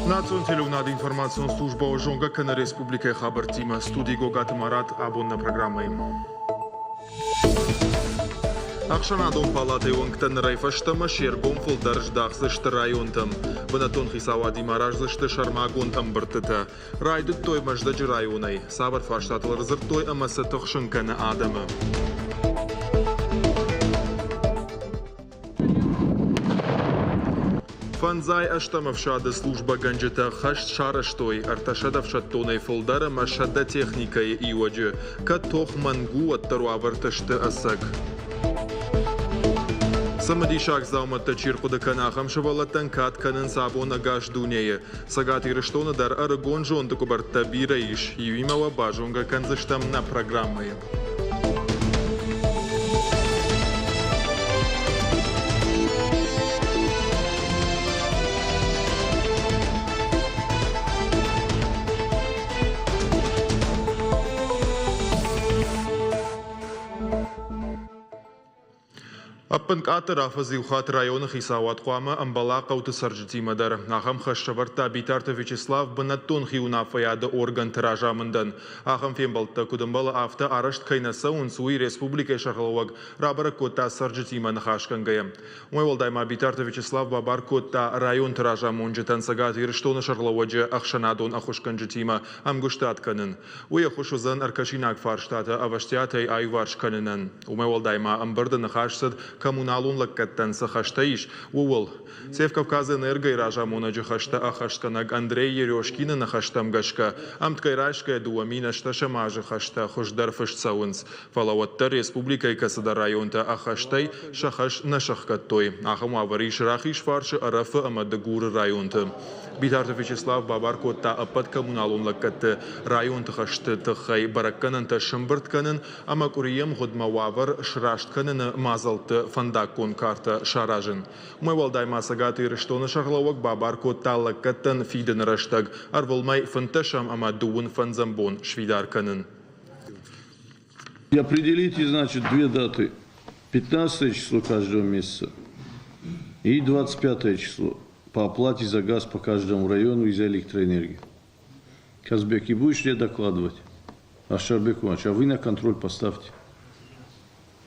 Națion Teleunad Informațion Slujba o jonga că în Republica Habertima studii gogat marat abon na programai. Акшанадон палаты онктен райфаштама шергом фулдарж дахсышты районтам. Ванатон хисавади маражзышты шармагонтам быртыта. Райдыт той маждажы районай. Сабар фаштатылар зыртой амасы тұхшынканы адамы. Фанзай аштамавшады служба ганджета хашт шараштой. Арташадавшаттонай фулдара машадда техникай иуаджы. Катох мангу аттару авартышты асак. Самадишак зауматта чиркуда канахам шавалаттан кат канын сабона гаш дунее. Сагати рештона дар арагон жонда кубарта бираиш. Юимава бажонга канзаштам на программы. Аппанкаты рафази ухат района хисават қуама амбалақа уты саржитимадар. Ахам хашшаварта битарта Вячеслав банаттон хиунафаяды орган тиражамындан. Ахам фембалта кудымбала авта арашт кайнаса унсуи республика шахалуаг рабара кота саржитиман хашкангая. Уайвалдайма битарта Вячеслав бабар кота район тиражамон житан сагат ирштона шахалуаджа ахшанадон ахушканжитима амгуштатканын. Уя хушузан аркашинак фарштата аваштятай айваршканынын. Уайвалдайма амбырдан хашсад коммуналун лаккаттан сахаштаиш увол. Сев Кавказа энерго и ража монаджи хашта ахашканаг Андрей Ерешкина на хаштам гашка. Амткай рашка дуамина шташа мажи хашта хождар фашцаунс. Фалаватта республика и касада районта ахаштай шахаш на шахкаттой. Ахаму авариш рахиш фарши арафа амадагур районта. Битарта Вячеслав бабар котта апат коммуналун лаккатты районта хашты тахай баракканын та шымбыртканын амакурием годмававар шраштканын мазалты фандаккон карта шаражын. Мой валдайма сагаты ирыштоны шарлауак бабар котта лаккаттан фиден раштаг арволмай фанташам амадуун фанзамбон швидарканын. И определите, значит, две даты. 15 число каждого месяца и 25 число по оплате за газ по каждому району и за электроэнергию. Казбек, и будешь ли докладывать? Ашарбек Иванович, а вы на контроль поставьте,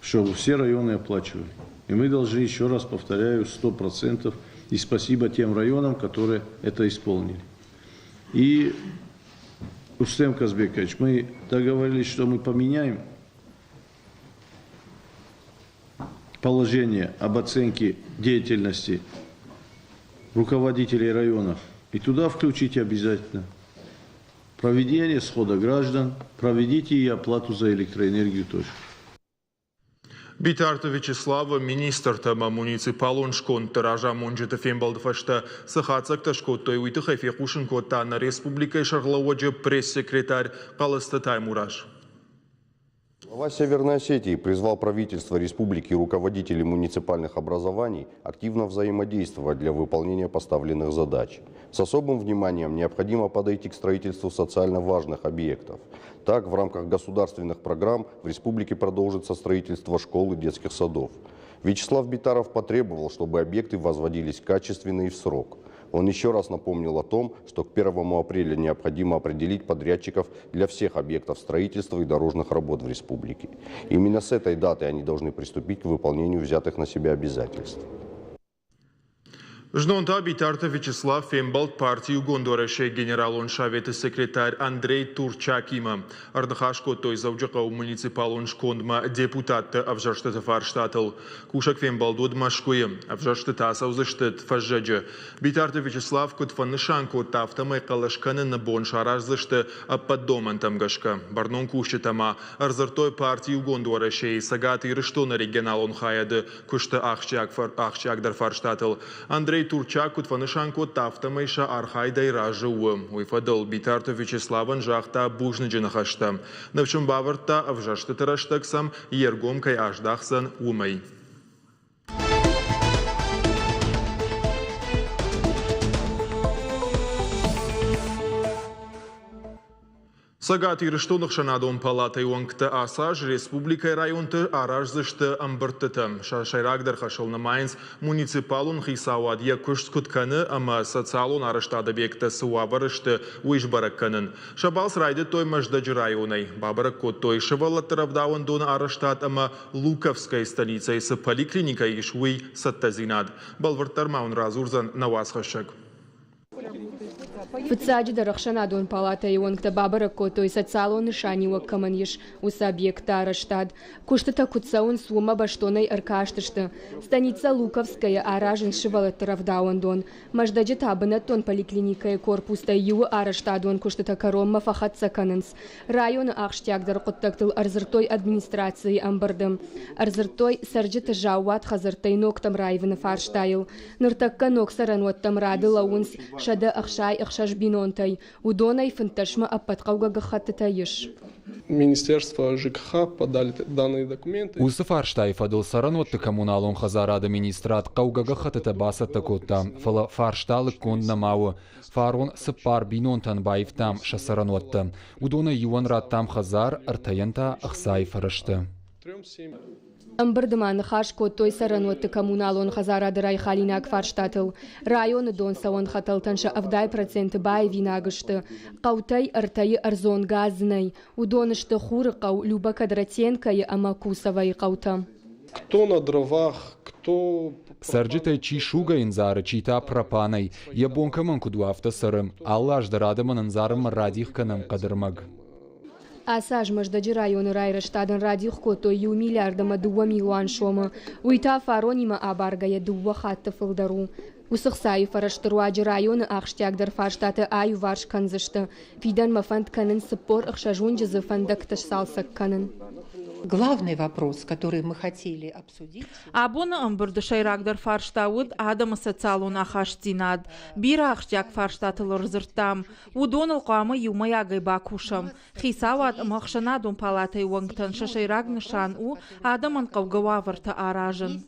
чтобы все районы оплачивали. И мы должны, еще раз повторяю, 100%, и спасибо тем районам, которые это исполнили. И, Рустем Казбекович, мы договорились, что мы поменяем положение об оценке деятельности руководителей районов. И туда включите обязательно проведение схода граждан, проведите и оплату за электроэнергию тоже. Битарта Вячеслава, министр тама муниципалон шкон тиража монжета фембалдыфашта сахацакта шкоттой уйты хайфекушин кота на республика Шарлауаджа пресс-секретарь Паласта Таймураш. Глава Северной Осетии призвал правительство республики и руководителей муниципальных образований активно взаимодействовать для выполнения поставленных задач. С особым вниманием необходимо подойти к строительству социально важных объектов. Так, в рамках государственных программ в республике продолжится строительство школ и детских садов. Вячеслав Битаров потребовал, чтобы объекты возводились качественно и в срок. Он еще раз напомнил о том, что к 1 апреля необходимо определить подрядчиков для всех объектов строительства и дорожных работ в республике. Именно с этой даты они должны приступить к выполнению взятых на себя обязательств. Жнонта Битарта Вячеслав фембалт партию гондореше генералон шаветы секретарь Андрей Турчакима. Ардахашко той завджака муниципалон шкондма депутатта авжаштата фарштатл. Кушак фембалдод машкуе. Авжаштата саузаштат фажжаджа. Битарта Вячеслав кот фаннышанко тафтамай калашканы на бон шаражзашта аппаддоман тамгашка. Барнон кушчатама арзартой партию гондореше сагаты ирыштона регионалон хаяды кушта ахчак дар фарштатл. Андрей Турчак утфанышанко тафтамайша архайдай ражуы. Уйфадал Битарта Вячеславан жахта бужныджина хашта. Навчум баварта авжашты тараштаксам ергом кай аждахсан умай. Сагат ирыштонық шанадон палатай уанкты асаж республика районты аражзышты амбырттытым. Шайрагдар хашылны майнс муниципалун хисавад я күшт күтканы ама социалун арыштады бекті суабырышты уйшбаракканын. Шабалс райды той маждаджы районай. Бабырак код той шывалаттырабдауын доны арыштад ама Луковской столицайсы поликлиника ишуй саттазинад. Балвырттар маун разурзан навасхашак. Фыцаджи дарахшанадон палата ионкта бабара котой социалон нишани ваккаманьиш ус объекта араштад. Куштата куцаун сума баштоной аркаштышты. Станица Луковская аражен шивалаттыравдауандон. Маждаджи табынаттон поликлиника корпуста ю араштадон куштата коромма фахатсаканынс. Район ахштягдар куттактыл арзыртой администрации амбардым. Арзыртой сарджита жауат хазыртай ноктам райвына фарштайл. Ныртакка ноксаран оттам рады лаунс шада ахшай ахшаш бинонтай. Удонай фанташма аппаткауга гахаттатаиш. Министерство ЖКХ подали данные документы. Усыфарштай фадыл саранотты коммуналон хазарады министрат каугага хатыта басатта котта. Фала фаршталы кондна мау. Фарон сыппар бинонтан байфтам шасаранотты. Удона юан раттам хазар артаянта ахсай фарашты. Амбардыман хаш котой саранотты коммуналон хазарады райхалинак фарштатыл. Районы дон савон хаталтанша авдай проценты бай винагышты. Қаутай артайы арзон газнай. Удонышты хуры қау Люба Кадратенкайы Амакусавай қаута. Кто на дровах, кто... Сарджитай чи шуга инзары чита пропанай. Ябонка манкуду автосарым. Аллаш дарадыман инзарым радихканам кадырмаг. Асаж маждаджи районы райраштадын радих котой ю миллиардама 2 миллион шома. Уйта фаронима абаргая 2 хатты фылдару. Усықсайы фараштыруаджи районы ахштягдар фарштаты аю варш канзышты. Фидан мафанд канын сыппор ахшажун жызы фандакташ салсак канын. Главный вопрос, который мы хотели обсудить. Абона амбурды шайрагдар фарштауд адама социалуна хаштинад. Бира ахштяг фарштатылыр зыртам. Удоныл қамы юмаягай бакушам. Хисават махшанадун палатай уангтан шайрагны шан у адаман қаугававарта аражын.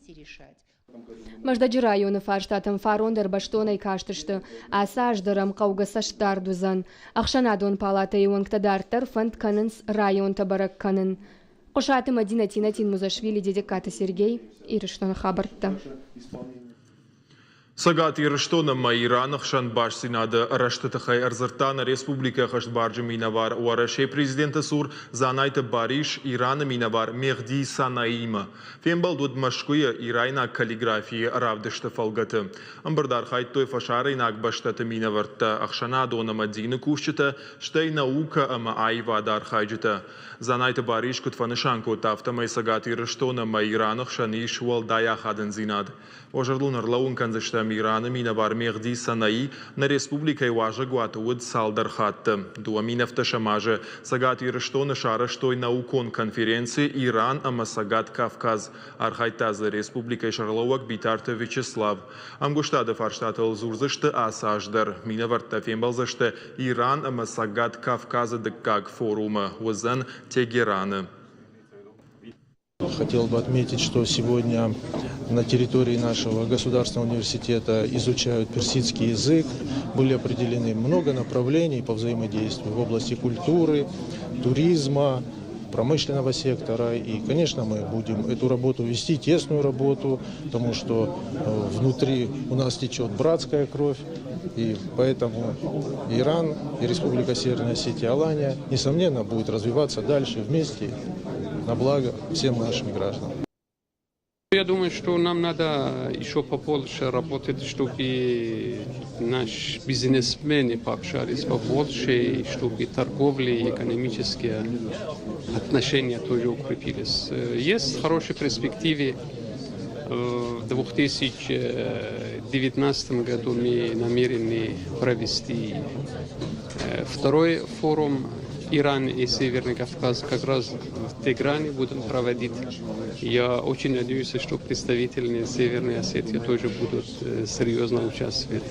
Маждаджи районы фарштатым фарондар баштонай каштышты. Асаждарам қаугасаштардузан. Ахшанадун палатай уангтадартар фанд канынс район табарак канын. Кошаты Мадина Тинатин Музашвили Дедиката Сергей и Рыштон Хабарта. Сагат ирыштона майранах шан баш синады раштатахай арзартана республика хашбарджи минавар уарашей президента сур занайта бариш Ирана минавар Мехди Санаима. Фембал дуд машкуя ирайна каллиграфии равдышты фалгаты. Амбардар хайт той фашары инак баштаты минаварта ахшана дона Мадина кушчата штай наука ама айва дар хайджита. Занайта бариш кутфанышанку тафтамай сагат ирыштона майранах шаниш уалдая хаден зинад. Ожарлунар лаун канзышта Ирана минавар Мехди Санаи на республикой важа гуатуд салдар хатты. Дуаминавта шамаже сагат ирыштона шара штой наукон конференции Иран ама сагат Кавказ. Архайтазы республикой Шарловак битарта Вячеслав. Амгуштада фарштатыл зурзышты асаждар. Минаварта фембалзышты Иран ама сагат Кавказа дыккак форума. Вазан Тегераны. Хотел бы отметить, что сегодня на территории нашего государственного университета изучают персидский язык. Были определены много направлений по взаимодействию в области культуры, туризма, промышленного сектора. И, конечно, мы будем эту работу вести, тесную работу, потому что внутри у нас течет братская кровь. И поэтому Иран и Республика Северная Осетия Алания, несомненно, будут развиваться дальше вместе на благо всем нашим гражданам. Я думаю, что нам надо еще побольше работать, чтобы наши бизнесмены пообщались побольше, чтобы торговля и экономические отношения тоже укрепились. Есть хорошие перспективы. В 2019 году мы намерены провести второй форум Иран и Северный Кавказ как раз в Тегеране будем проводить. Я очень надеюсь, что представители Северной Осетии тоже будут серьезно участвовать.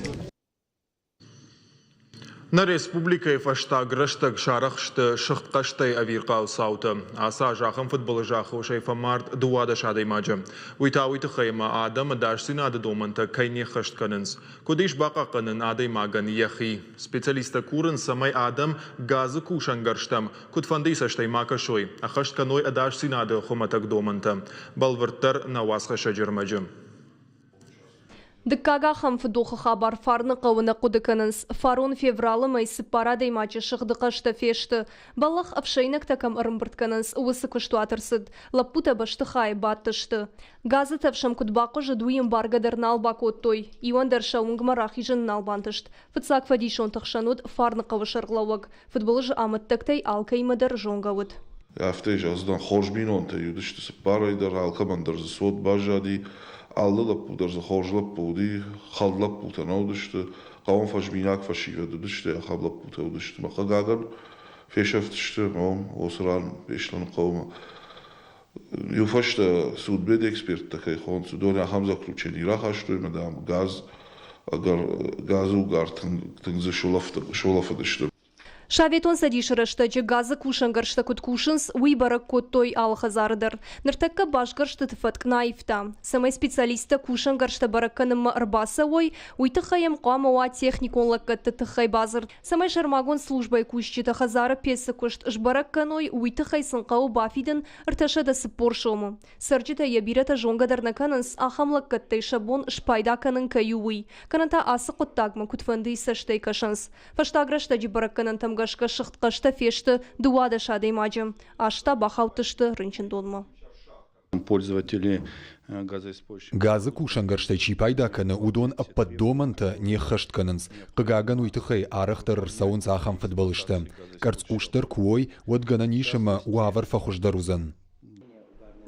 На республика фаштаг раштаг шарахшты шахткаштай авирқау сауты. Аса жақын футболы жақы шайфа март дуада шадай маджы. Уйта хайма адам дашсин ады доманта кайне хаштканынс. Кудиш бақақынын адай маган яхи. Специалиста курын самай адам газы кушангарштам. Кудфандиса штай макашой. А хаштканой адашсин ады хуматак доманта. Балвырттар на васха шаджырмаджы. Дыккага хам фдуха хабар фарны қауына қудыканынс. Фарон февралы майсы парадай мачы шықдықашты фешті. Баллах авшайнак такам ырымбыртканынс уысы күшті атырсыд. Лаппута башты хай баттышты. Газы тавшам кудбақы жыдуем баргадар налбак оттой. Ивандар шауынг марахи жын налбантышт. Фыцак фадишон тахшануд фарны қавы шарглауаг. Футболы жы амыттактай алкаймадар жонгауд. Афтеж аздан хожбинонта юдышты сыпарайдар алкамандар засуд бажади. Аллылап бұлдарзы қоржылап бұлды, қалдылап бұлтан аудышты, қауын фашбинак фашивады дышты, ақаблап бұлта аудышты. Мақа ғағыр фешафтышты, осыран бешлан қауыма. Юфашта судбед эксперт такай хон судоня хамза ключени рахашты, мадам газ, агар газу гар тыңзы шолафадышты. Шаветон садишырышты, же газы кушангаршты кут кушынс, уйбарак коттой алхазарыдыр. Ныртакка башгаршты тыфатк наифта. Самай специалиста кушангаршты баракканым арбаса ой, уйтыхаем қамауа техниконлакка тытыхай базыр. Самай шармагон службай кушчы тахазары песі кушт, жбаракканой уйтыхай сынқау бафидын ырташада сыппоршому. Сырчыта ябирата жонгадарна канынс, ахамлакка тайшабон шпайда канын каюуй. Кананта асы қоттагма кутфанды саштай кашанс. Фаштаграшта жбаракканын там гашка шахткашта фешты дуада шадей маджы. Ашта бахаутышты рынчын долма. Пользователи газы кушангарштай чипайдаканы удон аппаддоманта не хаштканынс. Қығаган уйтықай арықтыр сауын сахам футболышты. Карцкуштыр куой отгана нишыма уавар фахуждарузан.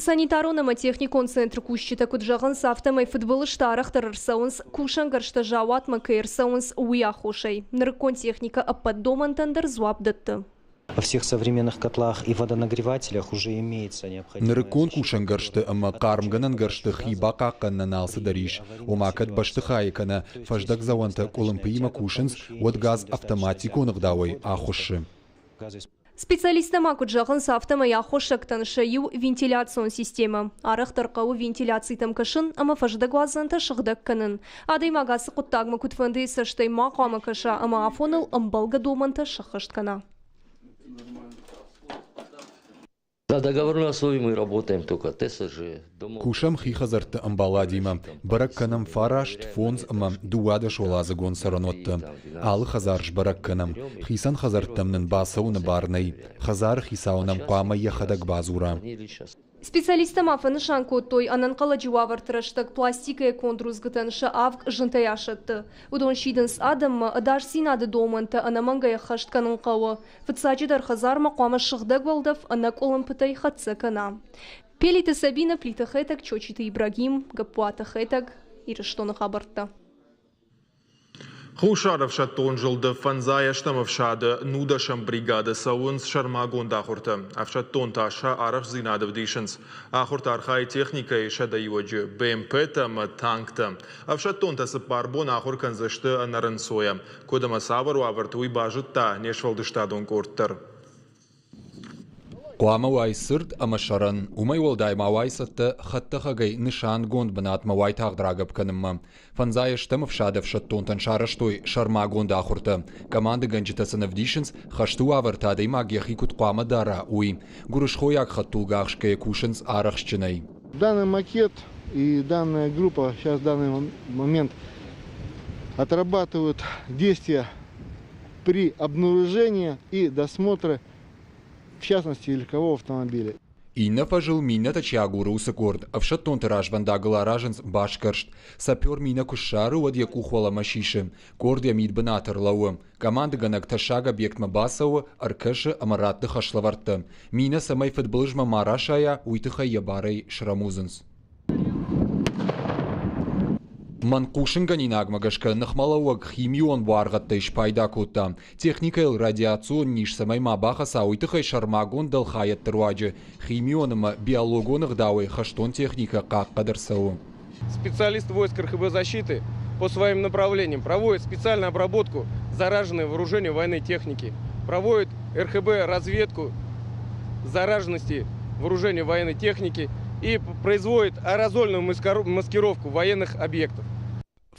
Санитаронама техникон центр кущита куджаган сафтамай футболышты арақтыр сауынс кушангаршта жауатма кайр сауынс уяхушай. Ныркон техника аппаддомантандар зуабдатты. Во всех современных котлах и водонагревателях уже имеется необходимая... Ныркон кушангаршты ама кармганангаршты хибакакканна налсы дариш. Омакат башты хайкана фаждак заванта колымпыйма кушанс от газ автоматиконық ахуши. Специалистам акуджағын сафтама яхошактан шаю вентиляцион система. Арық тарқауы вентиляции тамкашын, ама фаждагуазанта шықдак канын. Адай магасы құттагма күтфанды саштай мақуама каша, ама афоныл амбалга доманта шықышткана. На договорной основе мы работаем только ТСЖ. Кушам хихазарты амбаладима. Баракканам фарашт фонз ама дуада шолазы гон саранотты. Алы хазарш баракканам. Хисан хазартамнын басауны барнай. Хазар хисаунам қуама яхадак базура. Специалистам афаны шанкоттой ананқала жуавартыраштак пластикая контрузгытаншы авг жынтай ашытты. Удон шидынс адамма адаш синады доманта анамангая хаштканын қауы. Фытсачыдар хазарма қуама шықдаг балдав анак олымпытай хатса кана. Пелиты Сабина плита хэтак, чочиты Ибрагим, гапуата хэтак, ирыштоны хабарта. Хушаров шаттон жылды фанзая штамовшады нудашам бригады сауынс шармагон дахурты. Авшаттон таша арах зинадов дишенс. Ахурт архай техника и шадайоджи. БМП там танкта. Авшаттон тасы парбон ахур канзышты анарынсоя. Кодама савару авартуй бажытта нешвалдыштадон корттыр. Қуама уайсырд амашаран. Умай олдайма уайсатты хаттахагай нышан гонд бынат мавай тағдрагап канымма. Фанзая штамов шадов шаттонтан шараштой шарма гонда ахурта. Команды ганчитасына вдишенс хашту авартадай магияхи кут қуама дара уй. Гурышхояк хаттулгахшкая кушенс арахшчинай. Данный макет и данная группа сейчас в данный момент отрабатывают действия при обнаружении и досмотре, в частности, легкового автомобиля. Инна фажил мина тачагуру усакорд, а в шаттон тираж вандагала раженс башкаршт. Сапер мина кушару од якухвала машиши. Кордия мид банатар лауа. Команда ганак ташаг объект мабасау, аркаша амаратты хашлаварта. Мина самай футболжма марашая, уйтыха ябарай шрамузенс. Манкушин ганинагмагашка нахмалауаг химион варгаттайш пайда кутта. Техникайл радиацион ниш самай мабаха сауйтыхай шармагон далхаят труаджи. Химионыма биологонах дауэй хаштон техника каккадарсау. Специалисты войск РХБ защиты по своим направлениям проводят специальную обработку зараженное вооружение военной техники, проводит РХБ разведку зараженности вооружения военной техники и производит аэрозольную маскировку военных объектов.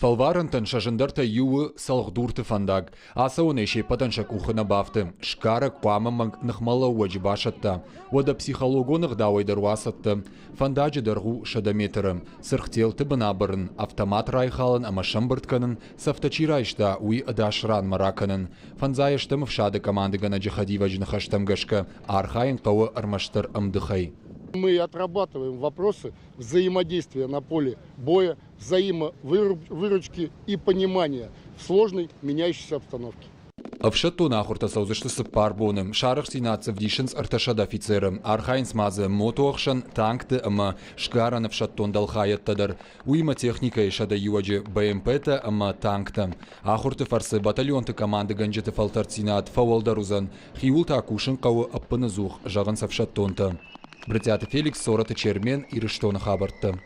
Фалварантан шажендарта юы салгдурты фандаг, аса он еще потаншак ухана бафты, шкара квама нахмала уаджибашатта, вода психологонах дауай дарвасатта, фандаджи даргу шадаметером, сырхтелты банабарн, автомат райхалан амашамбартканын, сафтачирайшта уи адашран мараканын, фанзаяштам в шады команды гана джихадива джнахаштамгашка, архайн кауа армаштар амдыхай. Мы отрабатываем вопросы взаимодействия на поле боя, взаимовыручки и понимания в сложной меняющейся обстановке. Авшату нахурта саузышты сыппарбоным, шарах синацев дишенс арташад офицерам, архайнс мазы мотуахшан танкты ама шгаран авшаттон далхаяттадар, уйма техника ишада юаджи БМП-та ама танкта. Ахурты фарсы батальонты команды ганджеты фалтарцинат фауалдарузан, хиулта акушын кавы аппынызух жағын савшаттонта. Братята Феликс сораты чермен и рештона хабарта.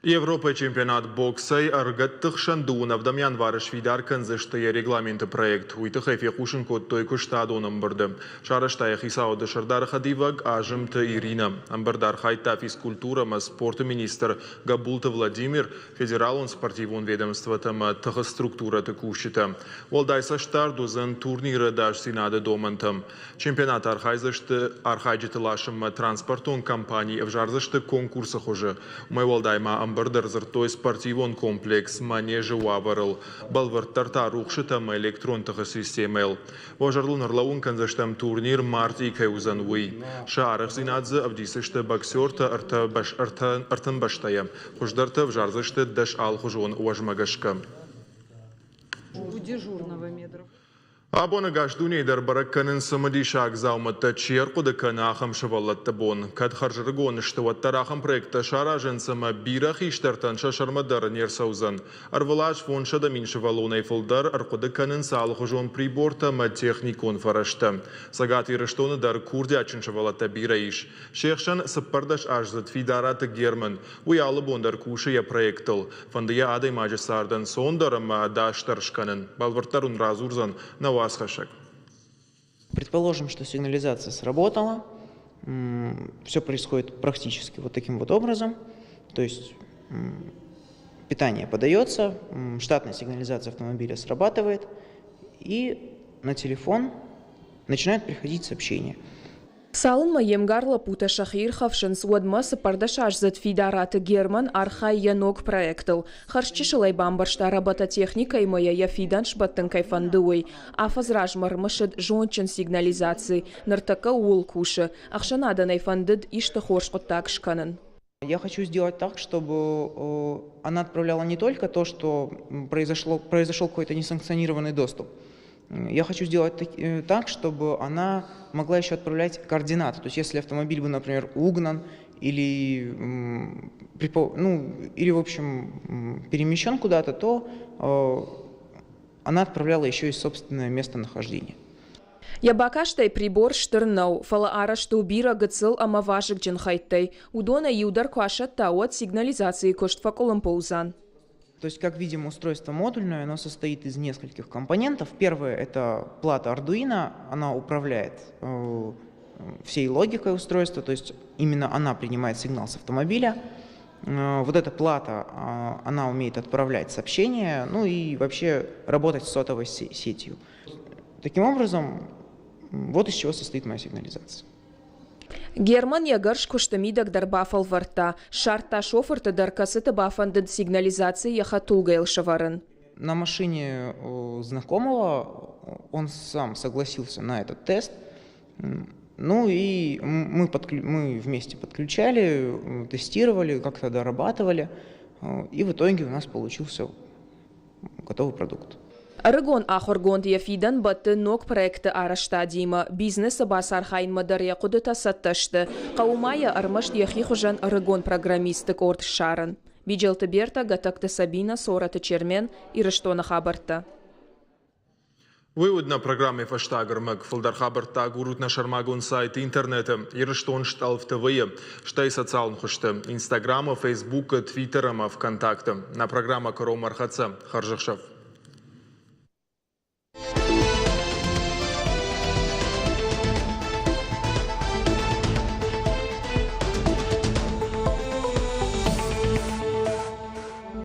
Европа чемпионат боксай аргаттых шандуна вдамян варыш видаркан заштая регламенты проект. Уйтых эфекушин код тойку штадоном барды. Шараштая хисау дышардар хадиваг ажымты Ирина. Амбардар хайта физкультура ма спорта министр Габулта Владимир, федералон спортивон ведомства тама тага структура текущита. Волдайса штардузан турниры даш синады домантам. Чемпионат архайджиты лашым транспортон компании в жарзашты конкурса хуже. Мы волдайма Амбардар зартой спортивон комплекс манежи уаварыл. Балвартарта рухшитам электронтага системел. Вожарлун арлаун канзаштам турнир марти кайузан уи. Шаарах зинадзе авдисышты боксерта артан баштая. Хуждарта в жарзашты даш ал хужон уажмагашка. У дежурного метров. Абона гаждуни дар баракканын самади шаг зауматта черкуда канахам шавалатта бон. Кад харжыргон штаваттарахам проекта шаражен сама бирах иштартан шашармадар нерсаузан. Арвалаш фоншада мин шавалонай фолдар аркуда канын салхужон приборта ма техникон фарашта. Сагати рештона дар курдячын шавалатта бира иш. Шехшан саппардаш ажзат фидарата герман. Уялы бондар кушая проектал. Фандия адай маджасардан сондарама даштаршканын. Балвартарун разурзан на Предположим, что сигнализация сработала, все происходит практически вот таким вот образом, то есть питание подается, штатная сигнализация автомобиля срабатывает, и на телефон начинают приходить сообщения. Салын маемгарла пута шахир хавшын суадма сапардашаш зат фидараты Герман архай янок проектал. Харшчишылай бамбаршта работа техника и моя яфидан шбаттын кайфандуой. Афазраж мармышыд жончын сигнализации. Нартака уол куши. Ахшанада найфандыд ишта хоршкоттак шканын. Я хочу сделать так, чтобы она отправляла не только то, что произошел какой-то несанкционированный доступ. Я хочу сделать так, чтобы она могла еще отправлять координаты. То есть, если автомобиль был, например, угнан или в общем, перемещен куда-то, то она отправляла еще и собственное местонахождение. Ябакаштай прибор штырнау, фала арашту бира гыцыл амаважик джинхайттай. Удона юдар квашатта от сигнализации коштфа колымпаузан. То есть, как видим, устройство модульное, оно состоит из нескольких компонентов. Первое – это плата Arduino, она управляет всей логикой устройства, то есть именно она принимает сигнал с автомобиля. Вот эта плата, она умеет отправлять сообщения, ну и вообще работать с сотовой сетью. Таким образом, вот из чего состоит моя сигнализация. Герман ягарш куштамидак дар бафал варта. Шарта шоферта дар касыта бафандыд сигнализации яхатулгайл шаварын. На машине знакомого он сам согласился на этот тест. Ну и мы вместе подключали, тестировали, как-то дорабатывали. И в итоге у нас получился готовый продукт. Рыгон ахоргонд яфидан баты ног проекты араштадима. Бизнеса басархайн мадарья кудыта сатташты. Каумая армашт яхи хужан рыгон программисты корт шаран. Виджелты берта гатакты Сабина, сораты чермен и рештона хабарта. Вывод на программе «Фаштагр» Фалдар Хабарта гурут на шармагун сайт интернета и рештон штал в ТВ, штай социалн хушты, Инстаграма, Фейсбука, Твиттера, ВКонтакте. На программа «Кором Мархаца» Харжахшав.